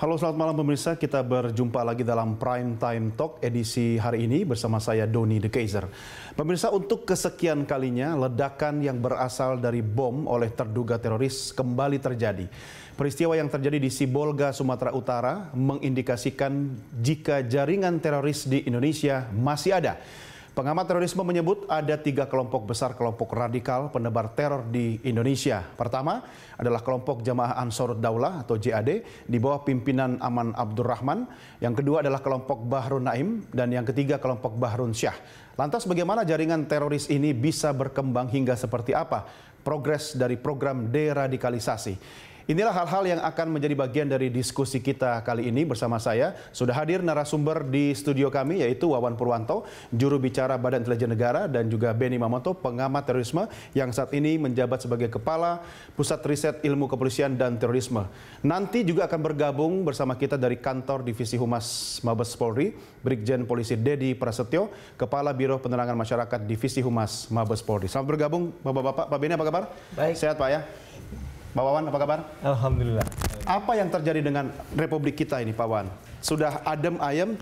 Halo, selamat malam pemirsa. Kita berjumpa lagi dalam Prime Time Talk edisi hari ini bersama saya Doni De Keizer. Pemirsa, untuk kesekian kalinya ledakan yang berasal dari bom oleh terduga teroris kembali terjadi. Peristiwa yang terjadi di Sibolga, Sumatera Utara mengindikasikan jika jaringan teroris di Indonesia masih ada. Pengamat terorisme menyebut ada 3 kelompok besar kelompok radikal penebar teror di Indonesia. Pertama adalah kelompok Jamaah Ansarud Daulah atau JAD di bawah pimpinan Aman Abdurrahman. Yang kedua adalah kelompok Bahrun Naim dan yang ketiga kelompok Bahrun Syah. Lantas bagaimana jaringan teroris ini bisa berkembang hingga seperti apa progres dari program deradikalisasi? Inilah hal-hal yang akan menjadi bagian dari diskusi kita kali ini bersama saya. Sudah hadir narasumber di studio kami yaitu Wawan Purwanto, juru bicara Badan Intelijen Negara, dan juga Benny Mamoto, pengamat terorisme yang saat ini menjabat sebagai Kepala Pusat Riset Ilmu Kepolisian dan Terorisme. Nanti juga akan bergabung bersama kita dari Kantor Divisi Humas Mabes Polri, Brigjen Polisi Dedi Prasetyo, Kepala Biro Penerangan Masyarakat Divisi Humas Mabes Polri. Selamat bergabung Bapak-bapak. Pak Benny apa kabar? Baik. Sehat Pak ya? Pak Wawan, apa kabar? Alhamdulillah. Apa yang terjadi dengan Republik kita ini, Pak Wawan? Sudah adem ayem,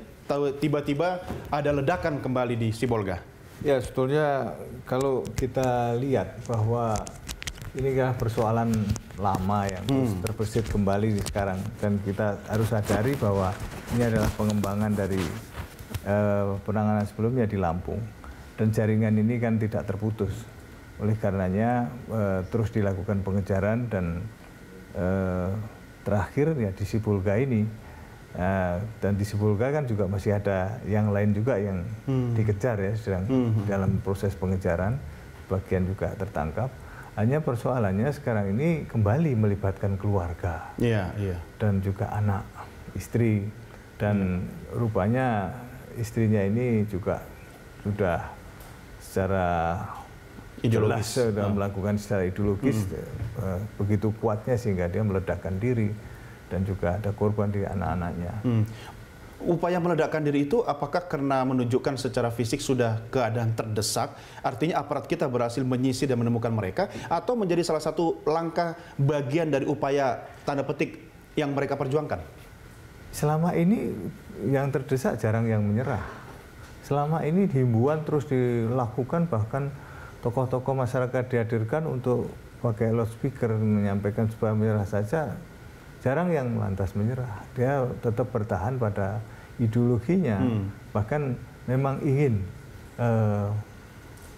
tiba-tiba ada ledakan kembali di Sibolga. Ya, sebetulnya kalau kita lihat bahwa ini kan persoalan lama yang terus terbesit kembali sekarang. Dan kita harus sadari bahwa ini adalah pengembangan dari penanganan sebelumnya di Lampung. Dan jaringan ini kan tidak terputus. Oleh karenanya terus dilakukan pengejaran dan terakhir ya di Sibolga ini dan di Sibolga kan juga masih ada yang lain juga yang dikejar ya sedang dalam proses pengejaran, bagian juga tertangkap. Hanya persoalannya sekarang ini kembali melibatkan keluarga dan juga anak, istri, dan rupanya istrinya ini juga sudah secara jelas sudah melakukan secara ideologis begitu kuatnya sehingga dia meledakkan diri dan juga ada korban di anak-anaknya. Upaya meledakkan diri itu apakah karena menunjukkan secara fisik sudah keadaan terdesak, artinya aparat kita berhasil menyisir dan menemukan mereka, atau menjadi salah satu langkah bagian dari upaya tanda petik yang mereka perjuangkan? Selama ini yang terdesak jarang yang menyerah. Selama ini himbauan terus dilakukan, bahkan tokoh-tokoh masyarakat dihadirkan untuk pakai loudspeaker menyampaikan supaya menyerah saja, jarang yang lantas menyerah. Dia tetap bertahan pada ideologinya, bahkan memang ingin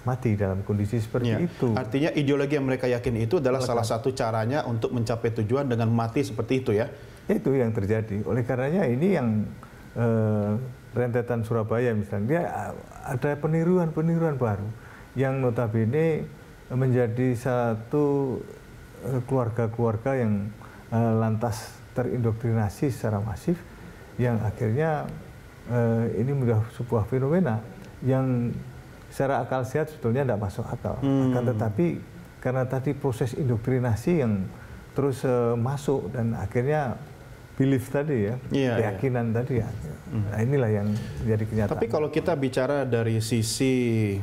mati dalam kondisi seperti itu. Artinya ideologi yang mereka yakin itu adalah salah satu caranya untuk mencapai tujuan dengan mati seperti itu ya? Itu yang terjadi. Oleh karenanya ini yang rentetan Surabaya misalnya, dia ada peniruan-peniruan baru yang notabene menjadi satu keluarga-keluarga yang lantas terindoktrinasi secara masif, yang akhirnya ini menjadi sebuah fenomena yang secara akal sehat sebetulnya tidak masuk akal. Akan tetapi karena tadi proses indoktrinasi yang terus masuk dan akhirnya belief tadi ya, keyakinan tadi ya. Nah, inilah yang menjadi kenyataan. Tapi kalau kita bicara dari sisi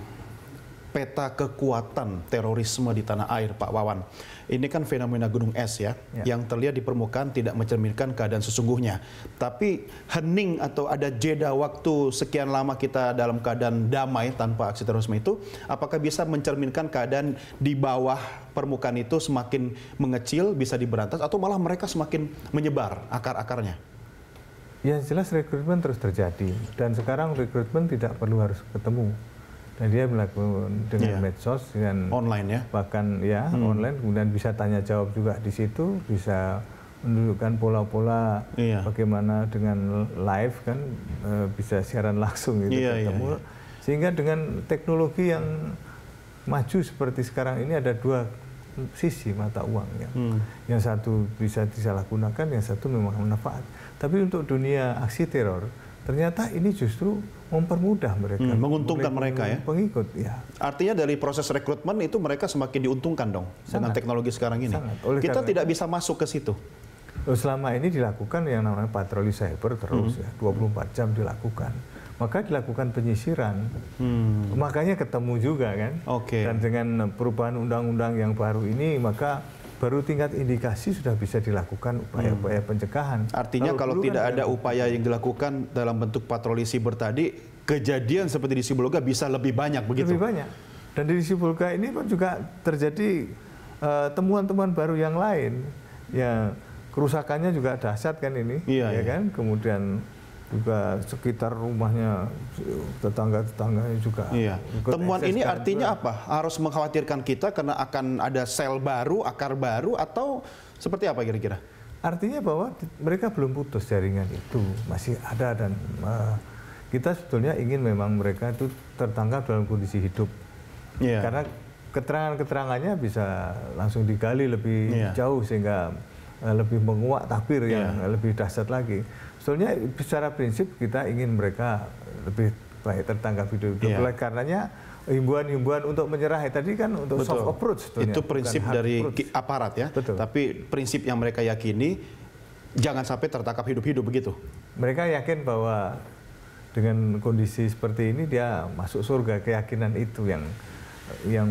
peta kekuatan terorisme di tanah air, Pak Wawan, ini kan fenomena gunung es ya, yang terlihat di permukaan tidak mencerminkan keadaan sesungguhnya. Tapi hening atau ada jeda waktu sekian lama kita dalam keadaan damai tanpa aksi terorisme itu, apakah bisa mencerminkan keadaan di bawah permukaan itu semakin mengecil, bisa diberantas, atau malah mereka semakin menyebar akar-akarnya? Yang jelas rekrutmen terus terjadi, dan sekarang rekrutmen tidak perlu harus ketemu. Dan dia melakukan dengan medsos, dengan online ya, bahkan ya online, kemudian bisa tanya jawab juga di situ, bisa menunjukkan pola-pola bagaimana dengan live kan, bisa siaran langsung gitu ketemu. Sehingga dengan teknologi yang maju seperti sekarang ini ada dua sisi mata uang ya. Yang satu bisa disalahgunakan, yang satu memang manfaat. Tapi untuk dunia aksi teror, ternyata ini justru mempermudah mereka, menguntungkan mereka ya, pengikut ya. Artinya dari proses rekrutmen itu mereka semakin diuntungkan dong dengan teknologi sekarang ini. Kita tidak bisa masuk ke situ. Selama ini dilakukan yang namanya patroli cyber terus ya, 24 jam dilakukan. Maka dilakukan penyisiran. Makanya ketemu juga kan. Dan dengan perubahan undang-undang yang baru ini, maka baru tingkat indikasi sudah bisa dilakukan upaya-upaya pencegahan. Artinya kalau tidak ada upaya yang dilakukan dalam bentuk patroli siber tadi, kejadian seperti di Sibolga bisa lebih banyak begitu? Lebih banyak. Dan di Sibolga ini pun juga terjadi temuan-temuan baru yang lain. Ya, kerusakannya juga dahsyat kan ini, iya, ya kan? Kemudian juga sekitar rumahnya tetangga-tetangganya juga. Iya. Temuan ini artinya apa? Harus mengkhawatirkan kita karena akan ada sel baru, akar baru, atau seperti apa kira-kira? Artinya bahwa mereka belum putus jaringan itu, masih ada, dan kita sebetulnya ingin memang mereka itu tertangkap dalam kondisi hidup. Iya. Karena keterangan-keterangannya bisa langsung digali lebih jauh sehingga lebih menguak tabir yang lebih dahsyat lagi. Sebetulnya secara prinsip kita ingin mereka lebih baik tertangkap hidup. Oleh karenanya himbauan-himbauan untuk menyerah tadi kan untuk soft approach. Itu prinsip dari aparat ya. Betul. Tapi prinsip yang mereka yakini jangan sampai tertangkap hidup-hidup begitu. Mereka yakin bahwa dengan kondisi seperti ini dia masuk surga, keyakinan itu yang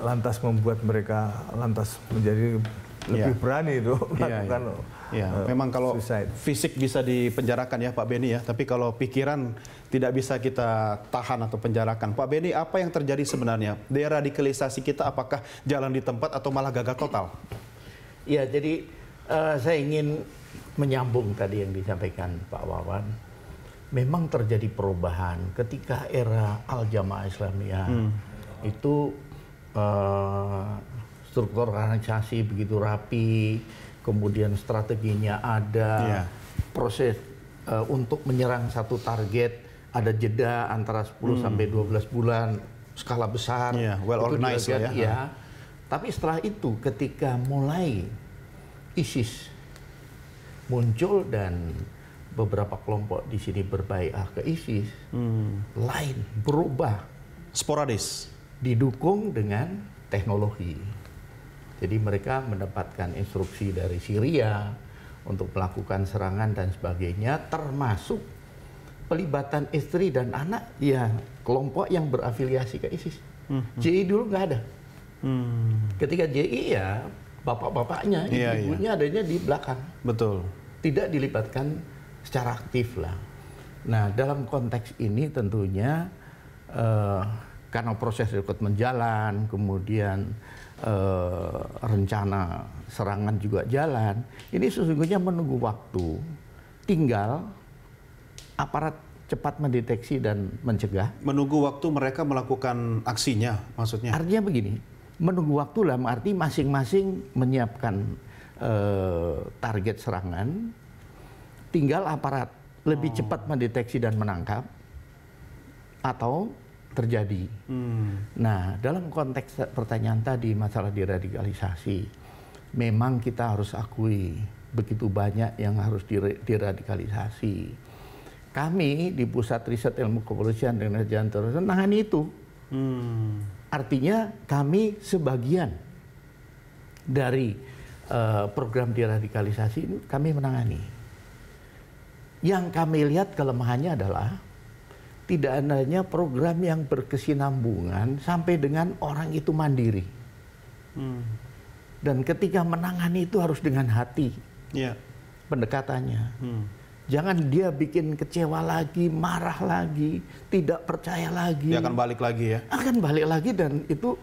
lantas membuat mereka lantas menjadi lebih berani itu melakukan. Memang kalau fisik bisa dipenjarakan ya Pak Beni ya, tapi kalau pikiran tidak bisa kita tahan atau penjarakan. Pak Beni, apa yang terjadi sebenarnya? Deradikalisasi kita apakah jalan di tempat atau malah gagal total? Ya, jadi saya ingin menyambung tadi yang disampaikan Pak Wawan. Memang terjadi perubahan ketika era Al-Jamaah Islamiyah itu struktur organisasi begitu rapi, kemudian strateginya ada, proses untuk menyerang satu target, ada jeda antara 10 sampai 12 bulan, skala besar, well organized ya. Tapi setelah itu ketika mulai ISIS muncul dan beberapa kelompok di sini berbaiat ke ISIS, lain, berubah, sporadis, didukung dengan teknologi. Jadi mereka mendapatkan instruksi dari Syria untuk melakukan serangan dan sebagainya, termasuk pelibatan istri dan anak kelompok yang berafiliasi ke ISIS. JI dulu nggak ada. Ketika JI bapak-bapaknya, ibu-ibunya adanya di belakang. Betul. Tidak dilibatkan secara aktif lah. Nah, dalam konteks ini tentunya karena proses rekrutmen jalan, kemudian rencana serangan juga jalan, ini sesungguhnya menunggu waktu. Tinggal aparat cepat mendeteksi dan mencegah. Menunggu waktu mereka melakukan aksinya, maksudnya? Artinya begini, menunggu waktu dalam arti masing-masing menyiapkan target serangan, tinggal aparat lebih cepat mendeteksi dan menangkap, atau terjadi. Nah, dalam konteks pertanyaan tadi masalah deradikalisasi, memang kita harus akui begitu banyak yang harus deradikalisasi. Kami di Pusat Riset Ilmu Kepolisian dan Penelitian Terorisme menangani itu. Artinya kami sebagian dari program deradikalisasi ini kami menangani. Yang kami lihat kelemahannya adalah tidak adanya program yang berkesinambungan sampai dengan orang itu mandiri. Dan ketika menangani itu harus dengan hati pendekatannya. Jangan dia bikin kecewa lagi, marah lagi, tidak percaya lagi. Dia akan balik lagi ya? Akan balik lagi, dan itu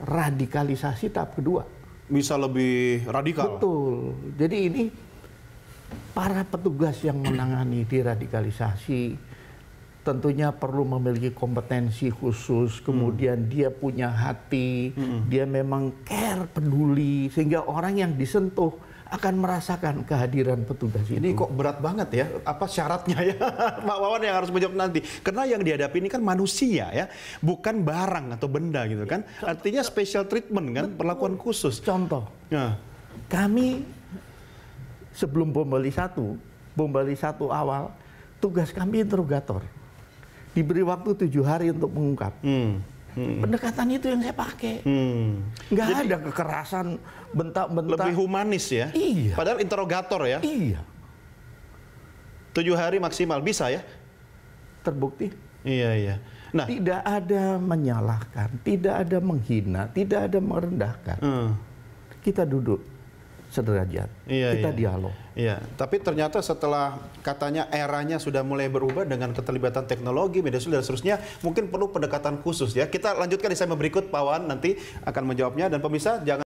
radikalisasi tahap kedua. Bisa lebih radikal? Betul. Jadi ini para petugas yang menangani deradikalisasi tentunya perlu memiliki kompetensi khusus, kemudian dia punya hati, dia memang care, peduli, sehingga orang yang disentuh akan merasakan kehadiran petugas itu. Ini kok berat banget ya, apa syaratnya ya, Pak Wawan yang harus menjawab nanti. Karena yang dihadapi ini kan manusia ya, bukan barang atau benda gitu kan. Artinya special treatment kan, perlakuan khusus. Contoh, kami sebelum bom Bali 1 awal, tugas kami interrogator. Diberi waktu 7 hari untuk mengungkap. Pendekatan itu yang saya pakai. Nggak ada kekerasan, bentak-bentak. Lebih humanis ya? Iya. Padahal interrogator ya? Iya. 7 hari maksimal, bisa ya? Terbukti. Iya. Nah, tidak ada menyalahkan, tidak ada menghina, tidak ada merendahkan. kita duduk sederajat, kita dialog. Iya, tapi ternyata setelah katanya eranya sudah mulai berubah dengan keterlibatan teknologi, media sosial dan seterusnya, mungkin perlu pendekatan khusus ya. Kita lanjutkan di segmen berikut, Pak Wan nanti akan menjawabnya, dan pemirsa jangan